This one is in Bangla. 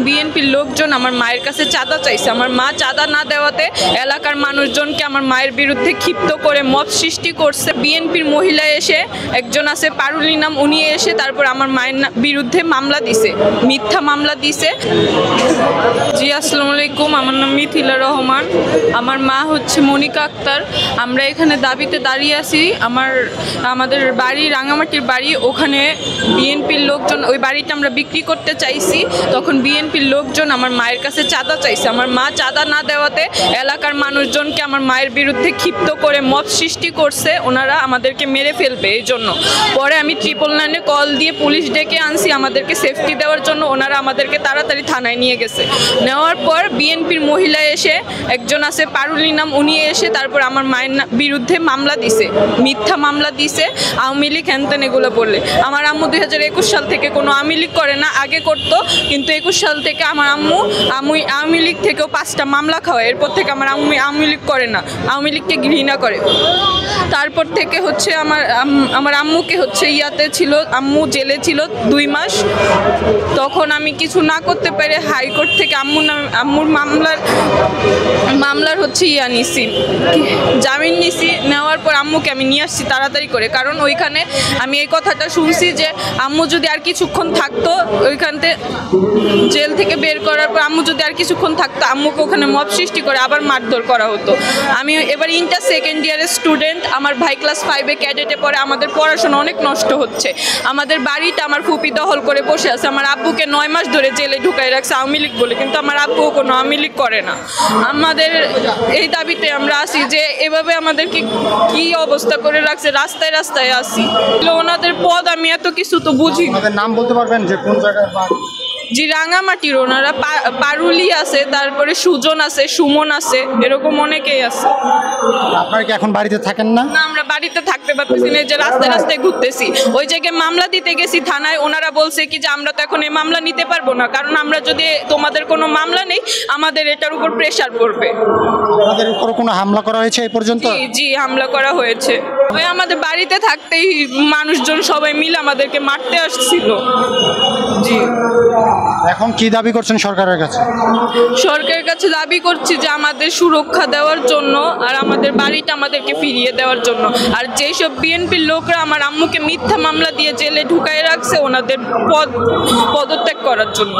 বিএনপির লোকজন আমার মায়ের কাছে চাঁদা চাইছে। আমার মা চাঁদা না দেওয়াতে এলাকার মানুষজনকে আমার মায়ের বিরুদ্ধে ক্ষিপ্ত করে মব সৃষ্টি করছে। বিএনপির মহিলা এসে একজন আছে পারুলি নাম, উনি এসে তারপর আমার মায়ের বিরুদ্ধে মামলা দিছে, মিথ্যা মামলা দিছে। জি আসসালামু আলাইকুম, আমার নাম মিথিলা রহমান, আমার মা হচ্ছে মনিকা আক্তার। আমরা এখানে দাবিতে দাঁড়িয়ে আছি। আমাদের বাড়ি রাঙামাটির বাড়ি, ওখানে বিএনপির লোকজন, ওই বাড়িটা আমরা বিক্রি করতে চাইছি। তখন বিএনপির লোকজন আমার মায়ের কাছে চাঁদা চাইছে। আমার মা চাঁদা না দেওয়াতে এলাকার মানুষজনকে আমার মায়ের বিরুদ্ধে ক্ষিপ্ত করে মব সৃষ্টি করছে, ওনারা আমাদেরকে মেরে ফেলবে এই জন্য। পরে আমি 999-এ কল দিয়ে পুলিশ ডেকে আনছি আমাদেরকে সেফটি দেওয়ার জন্য। ওনারা আমাদেরকে তাড়াতাড়ি থানায় নিয়ে গেছে। নেওয়ার পর বিএনপির মহিলা এসে একজন আছে পারুলি নাম, উনি এসে তারপর আমার মায়ের বিরুদ্ধে মামলা দিছে, মিথ্যা মামলা দিছে, আওয়ামী লীগ হ্যানত্যান এগুলো বললে। আমার আম্মু 2021 সাল থেকে কোনো আওয়ামী লীগ করে না, আগে করতো, কিন্তু 21 সাল থেকে আমার আম্মু আওয়ামী লীগ থেকেও 5টা মামলা খাওয়ায়। এরপর থেকে আমার আম্মু আওয়ামী লীগ করে না, আওয়ামী লীগকে ঘৃণা করে। তারপর থেকে হচ্ছে আমার আম্মুকে হচ্ছে ইয়াতে ছিল, আম্মু জেলে ছিল 2 মাস। তখন আমি কিছু না করতে পেরে হাইকোর্ট থেকে আম্মুর মামলার হচ্ছে নিছি, জামিন নিছি। নেওয়ার পর আম্মুকে আমি নিয়ে আসছি তাড়াতাড়ি করে, কারণ ওইখানে আমি এই কথাটা শুনছি যে আম্মু যদি আর কিছুক্ষণ থাকতো, ওইখানতে জেল থেকে বের করার পর আম্মু যদি আর কিছুক্ষণ থাকতো, আম্মুকে ওখানে মব সৃষ্টি করে আবার মারধর করা হতো। আমি এবার ইন্টার সেকেন্ড ইয়ারের স্টুডেন্ট, আমার ভাই ক্লাস 5-এ ক্যাডেটে পড়ে। আমাদের পড়াশোনা অনেক নষ্ট হচ্ছে। আমাদের বাড়িটা আমার ফুপি দখল করে বসে আছে। আমার আব্বুকে 9 মাস ধরে জেলে ঢুকাই রাখছে আওয়ামী লীগ বলে, কিন্তু আমার আব্বু কোনো আওয়ামী লীগ করে না। আমাদের এই দাবিতে আমরা আসি যে এভাবে আমাদেরকে কি অবস্থা করে রাখছে, রাস্তায় রাস্তায় আসি। ওনাদের পদ আমি এত কিছু তো বুঝি। নাম বলতে পারবেন যে কোন জায়গায়? জি রাঙামাটির ওনারা, পারুলি আছে, তারপরে সুজন আছে, সুমন আছে, এরকম অনেকেই আছে। আপনারা কি এখন বাড়িতে থাকেন না? না, আমরা বাড়িতে থাকতে পারতেছি না, যে রাস্তায় রাস্তায় ঘুরতেছি। ওই জায়গায় মামলা দিতে গেছি থানায়, ওনারা বলছে কি যে আমরা তো এখন এই মামলা নিতে পারবো না, কারণ আমরা যদি তোমাদের কোনো মামলা নেই, আমাদের এটার উপর প্রেশার পড়বে। আপনাদের উপর কোনো হামলা করা হয়েছে এই পর্যন্ত? জি হামলা করা হয়েছে। ওই আমাদের বাড়িতে থাকতেই মানুষজন সবাই মিলে আমাদেরকে মারতে আসছিল। জি এখন কি দাবি করছেন সরকারের কাছে? সরকারের কাছে দাবি করছি যে আমাদের সুরক্ষা দেওয়ার জন্য, আর আমাদের বাড়িটা আমাদেরকে ফিরিয়ে দেওয়ার জন্য। আর যেসব বিএনপির লোকরা আমার আম্মুকে মিথ্যা মামলা দিয়ে জেলে ঢুকাই রাখছে, ওনাদের পদত্যাগ করার জন্য।